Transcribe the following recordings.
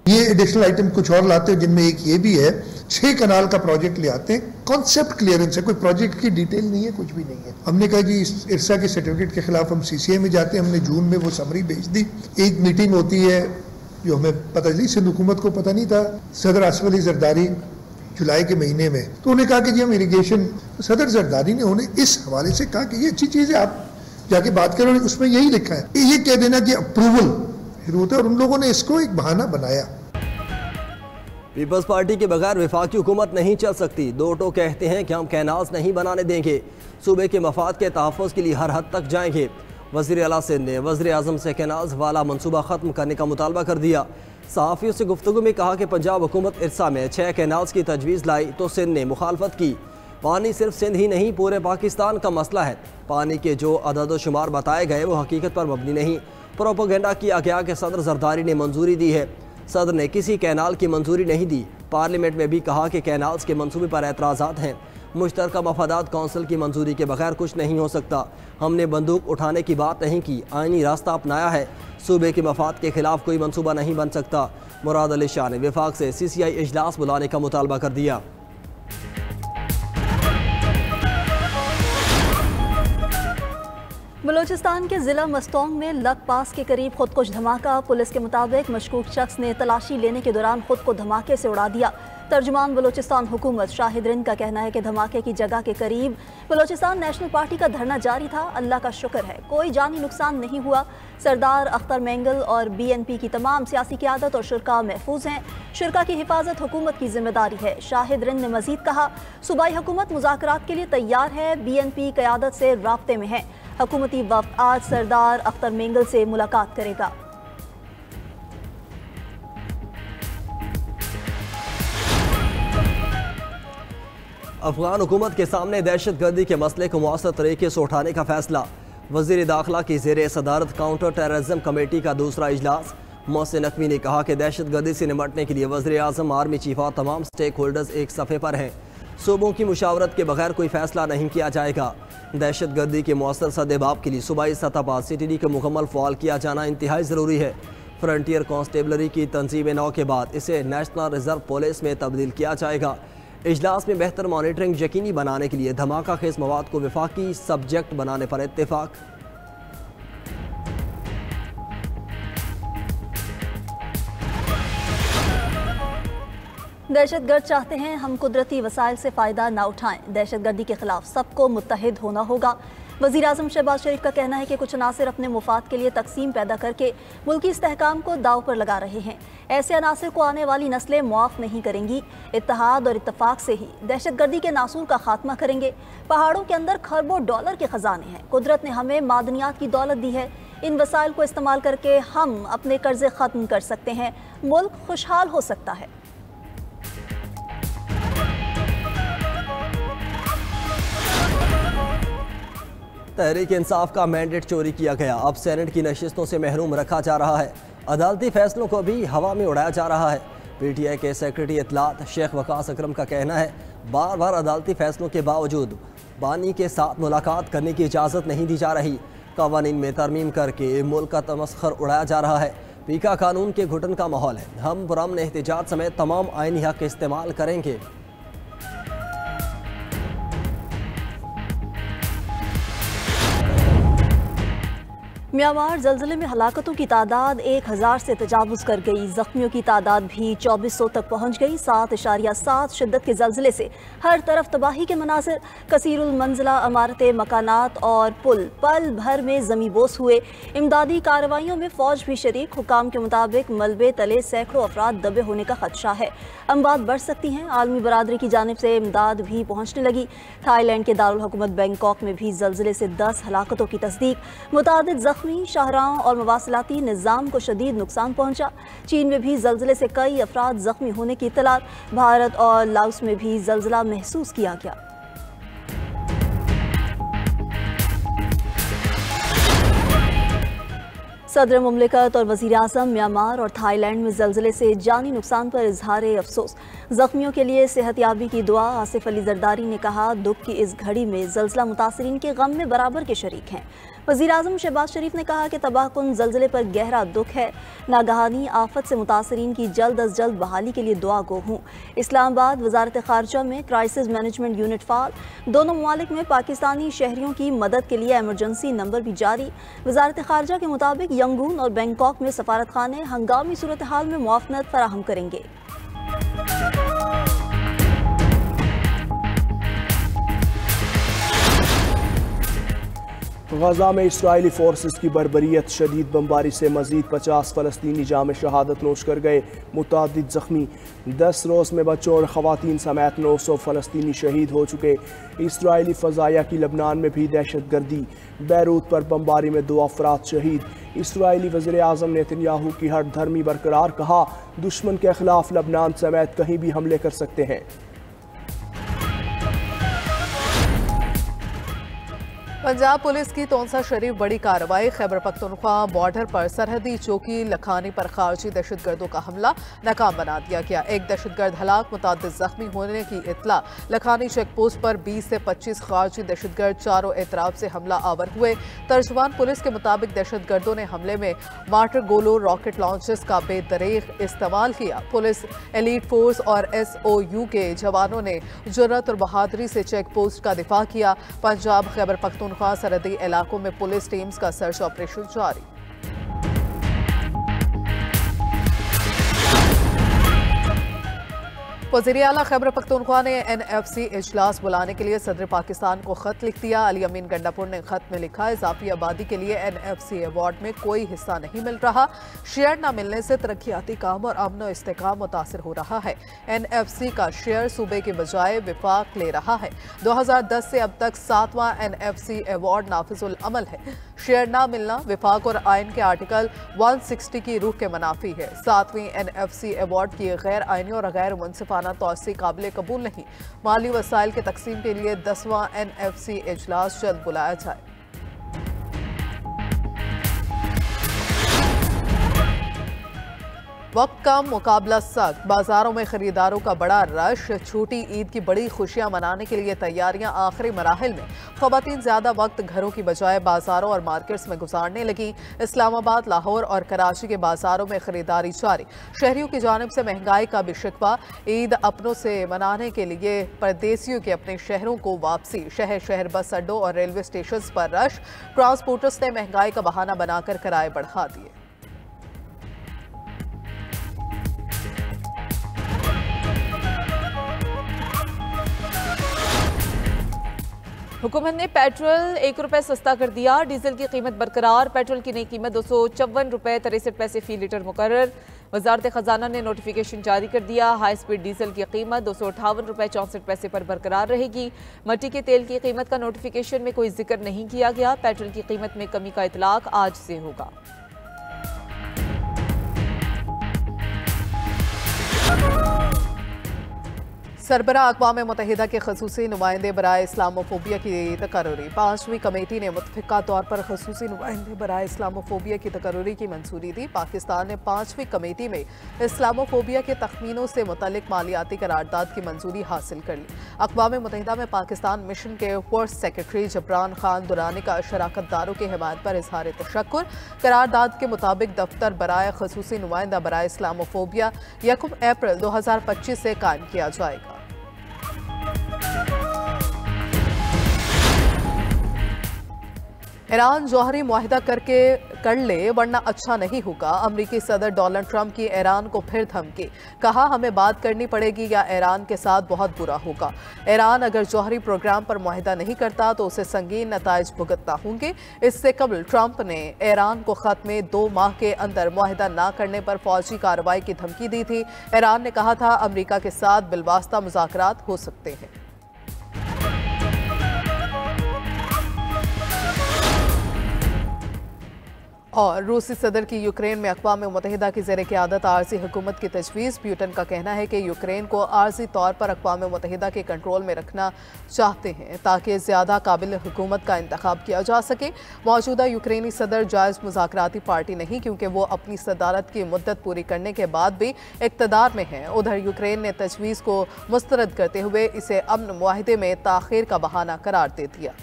ये additional item कुछ और लाते हैं, जिनमें एक ये भी है, 6 कनाल का प्रोजेक्ट ले आते हैं, कॉन्सेप्ट क्लियरेंस है, कोई प्रोजेक्ट की डिटेल नहीं है, कुछ भी नहीं है। हमने कहा जी इस इरसा के सर्टिफिकेट के खिलाफ हम CCI में जाते हैं, हमने जून में वो समरी भेज दी। एक मीटिंग होती है जो हमें पता चली, सिंध हुकूमत को पता नहीं था, सदर आसिफ अली जरदारी जुलाई के महीने में, तो उन्होंने कहा कि जी हम इरीगेशन, सदर जरदारी ने उन्हें इस हवाले से कहा कि ये अच्छी चीज़ है, आप जाके बात करो, उसमें यही लिखा है, ये कह देना कि अप्रूवल होता है, और उन लोगों ने इसको एक बहाना बनाया। पीपल्स पार्टी के बगैर वफाकी हुकूमत नहीं चल सकती। डोटो कहते हैं कि हम कैनाल्स नहीं बनाने देंगे, सूबे के मफाद के तहफ़्फ़ुज़ के लिए हर हद तक जाएंगे। वज़ीर आला सिंध ने वज़ीर आज़म से कैनाल्स वाला मनसूबा ख़त्म करने का मुतालबा कर दिया। सहाफ़ियों से गुफ्तगू में कहा कि पंजाब हुकूमत इरसा में 6 कैनाल्स की तजवीज़ लाई तो सिंध ने मुखालफत की। पानी सिर्फ सिंध ही नहीं, पूरे पाकिस्तान का मसला है। पानी के जो अदद शुमार बताए गए वो हकीकत पर मबनी नहीं। प्रोपोगेंडा किया गया कि सदर जरदारी ने मंजूरी दी है, सदर ने किसी कैनाल की मंजूरी नहीं दी। पार्लियामेंट में भी कहा कि कैनाल्स के मंसूबे पर एतराज़ात हैं। मुश्तरका मफादात कौंसिल की मंजूरी के बगैर कुछ नहीं हो सकता। हमने बंदूक उठाने की बात नहीं की, आईनी रास्ता अपनाया है। सूबे के मफाद के खिलाफ कोई मंसूबा नहीं बन सकता। मुराद अली शाह ने विफाक से CCI इजलास बुलाने का मुतालबा कर दिया। बलूचिस्तान के ज़िला मस्तोंग में लग पास के करीब खुदकुश धमाका। पुलिस के मुताबिक मशकूक शख्स ने तलाशी लेने के दौरान खुद को धमाके से उड़ा दिया। तर्जुमान बलूचिस्तान हुकूमत शाहिद रिंद का कहना है कि धमाके की जगह के करीब बलूचिस्तान नेशनल पार्टी का धरना जारी था। अल्लाह का शुक्र है कोई जानी नुकसान नहीं हुआ। सरदार अख्तर मेंगल और BNP की तमाम सियासी क़यादत और शुरा महफूज हैं। शुरा की हिफाजत हुकूमत की जिम्मेदारी है। शाहिद रिंद ने मजीद कहा, सूबाई हुकूमत मुज़ाकरात के लिए तैयार है, BNP क़यादत से राब्ते में है। हुकूमती वफ़द आज सरदार अख्तर मेंगल से मुलाकात करेगा। अफगान हुकूमत के सामने दहशत गर्दी के मसले को मौसर तरीके से उठाने का फैसला। वज़ीर दाखिला की ज़ेर सदारत काउंटर टेररिज्म कमेटी का दूसरा इजलास। मोहसिन नकवी ने कहा कि दहशत गर्दी से निपटने के लिए वज़ीर आज़म, आर्मी चीफ और तमाम स्टेक होल्डर्स एक सफ़े पर हैं। सूबों की मुशावरत के बगैर कोई फैसला नहीं किया जाएगा। दहशत गर्दी के मौसर सद्देबाब के लिए सूबाई सतह पर CTD को मुकम्मल फ़ाल किया जाना इंतहाई ज़रूरी है। फ्रंटियर कॉन्स्टेबलरी की तंजीम नौ के बाद इसे नेशनल रिजर्व पुलिस में तब्दील किया जाएगा। इजलास में बेहतर मॉनिटरिंग यकीनी बनाने के लिए धमाका खेज मवाद को वफाकी सब्जेक्ट बनाने पर इत्तेफाक। दहशतगर्द चाहते हैं हम कुदरती वसाइल से फ़ायदा ना उठाएं। दहशतगर्दी के खिलाफ सबको मुत्तहिद होना होगा। वज़ीर आज़म शहबाज शरीफ का कहना है कि कुछ अनासर अपने मुफाद के लिए तकसीम पैदा करके मुल्की इस्तेहकाम को दाव पर लगा रहे हैं। ऐसे अनासर को आने वाली नस्लें मुआफ़ नहीं करेंगी। इत्तेहाद और इत्तफाक से ही दहशतगर्दी के नासूर का खात्मा करेंगे। पहाड़ों के अंदर खरबों डॉलर के ख़जाने हैं। कुदरत ने हमें मादनियात की दौलत दी है। इन वसाइल को इस्तेमाल करके हम अपने कर्जे ख़त्म कर सकते हैं। मुल्क खुशहाल हो सकता है। तहरीक इंसाफ का मैंडेट चोरी किया गया, अब सेनेट की नशिस्तों से महरूम रखा जा रहा है। अदालती फैसलों को भी हवा में उड़ाया जा रहा है। PTI के सेक्रेटरी इत्तलात शेख वकास अकरम का कहना है, बार बार अदालती फैसलों के बावजूद बानी के साथ मुलाकात करने की इजाज़त नहीं दी जा रही। कवानीन में तरमीम करके मुल्क का तमस्खर उड़ाया जा रहा है। पीका कानून के घुटन का माहौल है। हम पुरअमन एहतिजाज समेत तमाम आईनी हक इस्तेमाल करेंगे। म्यांमार जल्जले में हलाकतों की तादाद 1000 से तजावुज़ कर गई। जख्मियों की तादाद भी 2400 तक पहुँच गई। 7.7 शिद्दत के जल्जले से हर तरफ तबाही के मनाज़िर। कसीरुल मंजिला इमारतें, मकानात और पुल पल भर में ज़मी बोस हुए। इमदादी कार्रवाइयों में फ़ौज भी शरीक। हुकाम के मुताबिक मलबे तले सैकड़ों अफराद दबे होने का खदशा है। अमवात बढ़ सकती हैं। आलमी बरादरी की जानिब से इमदाद भी पहुँचने लगी। थाईलैंड के दारुल हुकूमत बैंकॉक में भी जल्जले से 10 हलाकतों की तस्दीक। मुतादिद जख्मी। शाहराहों और मवासिलाती निज़ाम को शदीद नुकसान पहुंचा। चीन में भी जल्जले से कई अफराद जख्मी होने की इत्तलात। भारत और लाओस में भी जल्जला महसूस किया गया। सदर मुमलिकत और वज़ीर आज़म म्यांमार और थाईलैंड में जल्जले से जानी नुकसान पर इजहार अफसोस। जख्मियों के लिए सेहतयाबी की दुआ। आसिफ अली जरदारी ने कहा, दुख की इस घड़ी में जल्जला मुतासरीन के गम में बराबर के शरीक हैं। वज़ीर-ए-आज़म शहबाज शरीफ ने कहा कि तबाहकुन ज़लज़ले पर गहरा दुख है। नागहानी आफत से मुतासरीन की जल्द अज जल्द बहाली के लिए दुआ गो हूँ। इस्लामाबाद वज़ारत ख़ारजा में क्राइसिस मैनेजमेंट यूनिट फ़ाल। दोनों ममालिक में पाकिस्तानी शहरियों की मदद के लिए एमरजेंसी नंबर भी जारी। वज़ारत ख़ारजा के मुताबिक यंगून और बैंकॉक में सफारत खाने हंगामी सूरत हाल में मुआवनत फराहम करेंगे। गजा में इसराइली फोर्सेस की बर्बरियत, शदीद बमबारी से मजीद 50 फ़लस्तीनी जाम शहादत नोश कर गए, मुतादिद ज़ख्मी। 10 रोज़ में बच्चों और ख़वातीन समेत 900 फ़लस्तीनी शहीद हो चुके। इसराइली फ़ज़ाया की लबनान में भी दहशत गर्दी, बैरूत पर बमबारी में 2 अफराद शहीद। इसराइली वज़ीर-ए-आज़म नेतन्याहू की हर धर्मी बरकरार, कहा दुश्मन के खिलाफ लबनान समेत कहीं भी हमले कर सकते हैं। पंजाब पुलिस की तौंसा शरीफ बड़ी कार्रवाई। खैबर पख्तूनख्वा बॉर्डर पर सरहदी चौकी लखानी पर खारजी दहशतगर्दों का हमला नाकाम बना दिया गया। एक दहशतगर्द हलाक, मुतादिद जख्मी होने की इत्तला। लखानी चेक पोस्ट पर 20 से 25 खारजी दहशतगर्द चारों एतराफ से हमला आवर हुए। तर्जुमान पुलिस के मुताबिक दहशतगर्दों ने हमले में मार्टर गोलो रॉकेट लॉन्चर्स का बेदरीग इस्तेमाल किया। पुलिस, एलीट फोर्स और SOU के जवानों ने जुर्रत और बहादुरी से चेक पोस्ट का दिफा किया। पंजाब खैबर पख्तूनख्वा सरहदी इलाकों में पुलिस टीम्स का सर्च ऑपरेशन जारी। वज़ीर आला खैबर पख्तूनख्वा ने NFC इजलास बुलाने के लिए सदर पाकिस्तान को खत लिख दिया। अली अमीन गंडापुर ने खत में लिखा, इजाफी आबादी के लिए NFC अवार्ड में कोई हिस्सा नहीं मिल रहा। शेयर न मिलने से तरक्याती काम और अमन और इस्तेकाम मुतासर हो रहा है। NFC का शेयर सूबे के बजाय विफाक ले रहा है। 2010 से अब तक 7वां NFC अवार्ड नाफिजुल अमल है। शेयर ना मिलना विफाक और आइन के आर्टिकल 160 की रूह के मनाफी है। 7वीं NFC अवार्ड की गैर आइनी और गैर मुनसिफाना तौसी काबिल कबूल नहीं। माली वसाइल के तकसीम के लिए 10वां NFC इजलास जल्द बुलाया जाए। वक्त कम, मुकाबला सख्त। बाजारों में खरीदारों का बड़ा रश। छोटी ईद की बड़ी खुशियां मनाने के लिए तैयारियां आखिरी मराहिल में। ख़वातीन ज्यादा वक्त घरों की बजाय बाजारों और मार्केट्स में गुजारने लगी। इस्लामाबाद, लाहौर और कराची के बाजारों में खरीदारी जारी। शहरियों की जानिब से महंगाई का भी शिकवा। ईद अपनों से मनाने के लिए परदेसियों के अपने शहरों को वापसी। शहर शहर बस अड्डों और रेलवे स्टेशन पर रश। ट्रांसपोर्टर्स ने महंगाई का बहाना बनाकर किराए बढ़ा दिए। हुकूमत ने पेट्रोल 1 रुपये सस्ता कर दिया। डीजल की कीमत बरकरार। पेट्रोल की नई कीमत 254 रुपये 63 पैसे फी लीटर मुकर्रर। वजारत खजाना ने नोटिफिकेशन जारी कर दिया। हाई स्पीड डीजल की कीमत 258 रुपये 64 पैसे पर बरकरार रहेगी। मट्टी के तेल की कीमत का नोटिफिकेशन में कोई जिक्र नहीं किया गया। पेट्रोल की कीमत में कमी का इतलाक आज से होगा। सरबराह अक़वाम मुत्तहिदा के ख़ुसूसी नुमाइंदे बराए इस्लामोफोबिया की तकर्री। 5वीं कमेटी ने मुत्तफ़िक़ा तौर पर ख़ुसूसी नुमाइंदे बराए इस्लामोफोबिया की तकर्री की मंजूरी दी। पाकिस्तान ने 5वीं कमेटी में इस्लामोफोबिया के तखमीनों से मुतल्लिक़ मालियाती करारदाद की मंजूरी हासिल कर ली। अक़वाम मुत्तहिदा में पाकिस्तान मिशन के फर्स्ट सेक्रेटरी जबरान खान दुरानी का शराकतदारों की हिमायत पर इजहार तशक्कुर। करारदाद के मुताबिक दफ्तर बराए ख़ुसूसी नुमाइंदा बराए इस्लामोफोबिया 1 अप्रैल 2025 से कायम किया जाएगा। ईरान जौहरी मुआहिदा कर ले वरना अच्छा नहीं होगा। अमरीकी सदर डोनाल्ड ट्रंप की ईरान को फिर धमकी। कहा हमें बात करनी पड़ेगी या ईरान के साथ बहुत बुरा होगा। ईरान अगर जौहरी प्रोग्राम पर मुआहिदा नहीं करता तो उसे संगीन नताइज भुगतना होंगे। इससे कबल ट्रंप ने ईरान को खत में 2 माह के अंदर मुआहिदा न करने पर फौजी कार्रवाई की धमकी दी थी। ईरान ने कहा था अमरीका के साथ बिलवास्ता मुज़ाकरात हो सकते हैं। और रूसी सदर की यूक्रेन में अक़वाम मुत्तहिदा की ज़ेर क़यादत आर्ज़ी हुकूमत की तजवीज़। ब्यूटन का कहना है कि यूक्रेन को आर्ज़ी तौर पर अक़वाम मुत्तहिदा के कंट्रोल में रखना चाहते हैं ताकि ज़्यादा काबिल हुकूमत का इंतखाब किया जा सके। मौजूदा यूक्रेनी सदर जायज़ मुज़ाकराती पार्टी नहीं, क्योंकि वो अपनी सदारत की मुद्दत पूरी करने के बाद भी इक़्तिदार में हैं। उधर यूक्रेन ने तजवीज़ को मुस्तरद करते हुए इसे अमन मुआहिदे में ताख़ीर का बहाना करार दे दिया।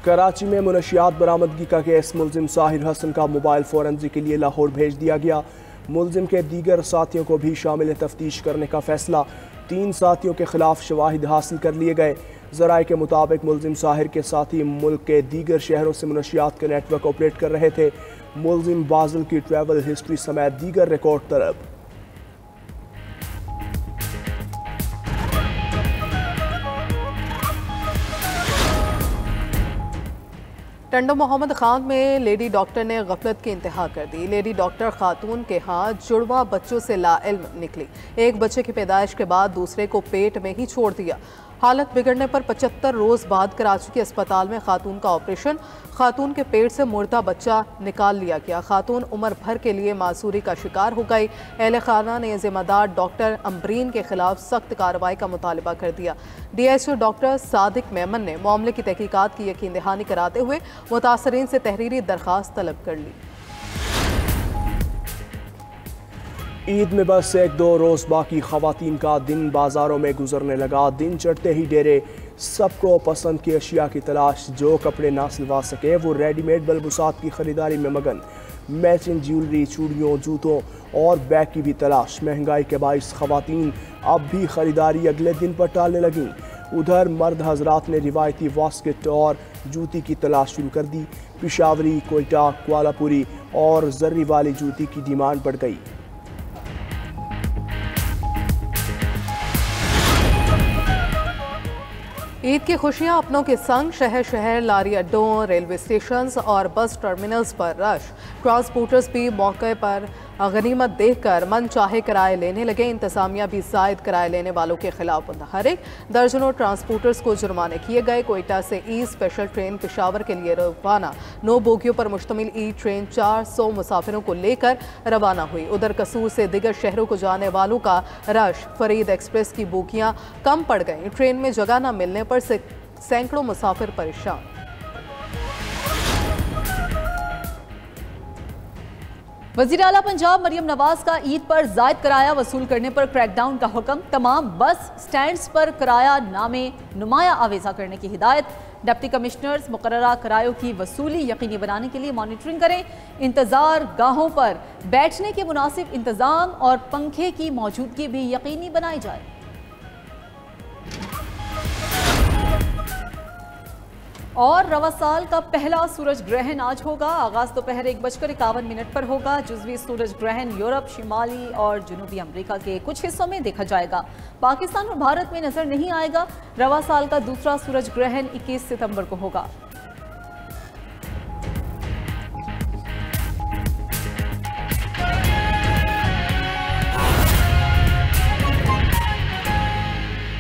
कराची में मुनशियात बरामदगी का केस, मुलजिम साहिर हसन का मोबाइल फोरेंसिक के लिए लाहौर भेज दिया गया। मुलजिम के दीगर साथियों को भी शामिल तफ्तीश करने का फैसला। 3 साथियों के खिलाफ शवाहिद हासिल कर लिए गए। ज़राए के मुताबिक मुलजिम साहिर के साथी मुल्क के दीगर शहरों से मुनशियात के नेटवर्क ऑपरेट कर रहे थे। मुलजिम बाज़ल की ट्रैवल हिस्ट्री समेत दीगर रिकॉर्ड तलब। टंडो मोहम्मद खान में लेडी डॉक्टर ने गफलत की इंतहा कर दी। लेडी डॉक्टर खातून के हाथ जुड़वा बच्चों से लाइल्म निकली। एक बच्चे की पैदाइश के बाद दूसरे को पेट में ही छोड़ दिया। हालत बिगड़ने पर 75 रोज़ बाद कराची के अस्पताल में खातून का ऑपरेशन। खातून के पेट से मुर्दा बच्चा निकाल लिया गया। खातून उम्र भर के लिए मासूरी का शिकार हो गई। अहले खाना ने जिम्मेदार डॉक्टर अम्बरीन के खिलाफ सख्त कार्रवाई का मुतालबा कर दिया। DSO डॉक्टर सादिक मेमन ने मामले की तहकीकात की यकीन दहानी कराते हुए मुतासरीन से तहरीरी दरख्वास्त तलब कर ली। ईद में बस 1-2 रोज़ बाकी, खवातीन का दिन बाज़ारों में गुजरने लगा। दिन चढ़ते ही डेरे, सबको पसंद की अशिया की तलाश। जो कपड़े ना सिलवा सके वो रेडीमेड बलबुसात की ख़रीदारी में मगन। मैचिंग ज्वेलरी, चूड़ियों, जूतों और बैग की भी तलाश। महंगाई के बाइस खवातीन अब भी ख़रीदारी अगले दिन पर टालने लगीं। उधर मर्द हजरात ने रिवायती वास्केट और जूती की तलाश शुरू कर दी। पिशावरी, कोयटा, क्वालापुरी और जर्री वाली जूती की डिमांड बढ़ गई। ईद की खुशियां अपनों के संग, शहर शहर लारी अड्डों, रेलवे स्टेशंस और बस टर्मिनल्स पर रश। ट्रांसपोर्टर्स भी मौके पर गनीमत देखकर मन चाहे किराए लेने लगे। इंतजामिया भी जायद किराए लेने वालों के खिलाफ मुतहरिक। दर्जनों ट्रांसपोर्टर्स को जुर्माने किए गए। कोयटा से ई स्पेशल ट्रेन पेशावर के लिए रवाना। 9 बोगियों पर मुश्तमिल ई ट्रेन 400 मुसाफिरों को लेकर रवाना हुई। उधर कसूर से दिगर शहरों को जाने वालों का रश। फरीद एक्सप्रेस की बोगियां कम पड़ गईं। ट्रेन में जगह न मिलने पर सैकड़ों मुसाफिर परेशान। वज़ीर आला पंजाब मरियम नवाज का ईद पर जायद किराया वसूल करने पर क्रैकडाउन का हुक्म। तमाम बस स्टैंड्स पर किराया नामे नुमाया आवेजा करने की हिदायत। डिप्टी कमिश्नर्स मुकर्ररा किरायों की वसूली यकीनी बनाने के लिए मॉनिटरिंग करें। इंतजार गाहों पर बैठने के मुनासिब इंतजाम और पंखे की मौजूदगी भी यकीनी बनाई जाए। और रवा साल का पहला सूरज ग्रहण आज होगा। आगाज दोपहर 1:51 पर होगा। जुज़वी सूरज ग्रहण यूरोप, शिमाली और जनूबी अमेरिका के कुछ हिस्सों में देखा जाएगा। पाकिस्तान और भारत में नजर नहीं आएगा। रवा साल का दूसरा सूरज ग्रहण 21 सितंबर को होगा।